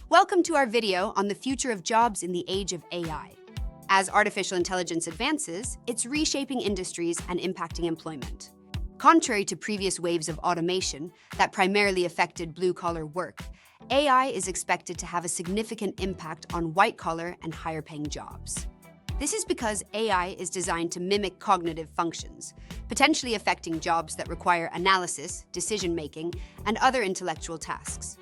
Welcome to our video on the future of jobs in the age of AI. As artificial intelligence advances, it's reshaping industries and impacting employment. Contrary to previous waves of automation that primarily affected blue-collar work, AI is expected to have a significant impact on white-collar and higher-paying jobs. This is because AI is designed to mimic cognitive functions, potentially affecting jobs that require analysis, decision-making, and other intellectual tasks.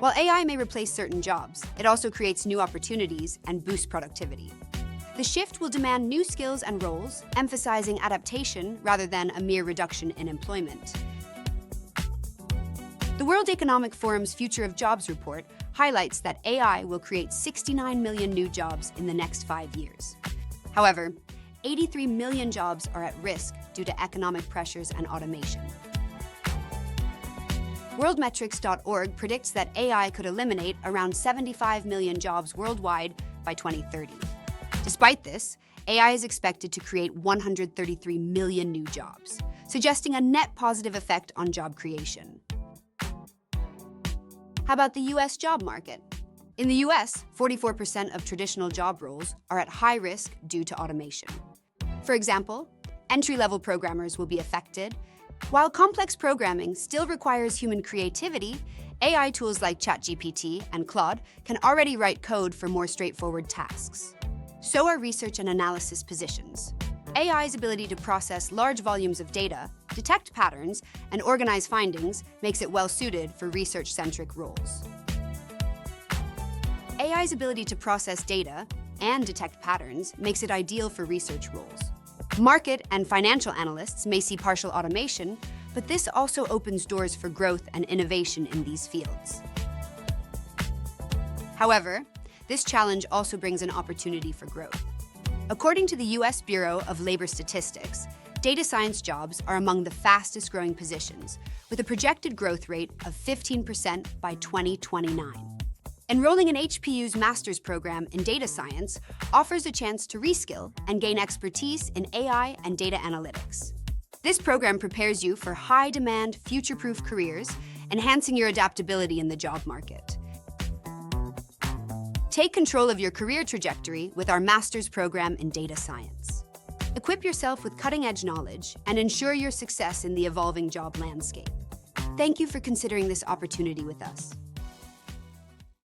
While AI may replace certain jobs, it also creates new opportunities and boosts productivity. The shift will demand new skills and roles, emphasizing adaptation rather than a mere reduction in employment. The World Economic Forum's Future of Jobs report highlights that AI will create 69 million new jobs in the next 5 years. However, 83 million jobs are at risk due to economic pressures and automation. Worldmetrics.org predicts that AI could eliminate around 75 million jobs worldwide by 2030. Despite this, AI is expected to create 133 million new jobs, suggesting a net positive effect on job creation. How about the US job market? In the US, 44% of traditional job roles are at high risk due to automation. For example, entry-level programmers will be affected. While complex programming still requires human creativity, AI tools like ChatGPT and Claude can already write code for more straightforward tasks. So are research and analysis positions. AI's ability to process large volumes of data, detect patterns, and organize findings makes it well-suited for research-centric roles. AI's ability to process data and detect patterns makes it ideal for research roles. Market and financial analysts may see partial automation, but this also opens doors for growth and innovation in these fields. However, this challenge also brings an opportunity for growth. According to the US Bureau of Labor Statistics, data science jobs are among the fastest-growing positions, with a projected growth rate of 15% by 2029. Enrolling in HPU's master's program in data science offers a chance to reskill and gain expertise in AI and data analytics. This program prepares you for high-demand, future-proof careers, enhancing your adaptability in the job market. Take control of your career trajectory with our master's program in data science. Equip yourself with cutting-edge knowledge and ensure your success in the evolving job landscape. Thank you for considering this opportunity with us.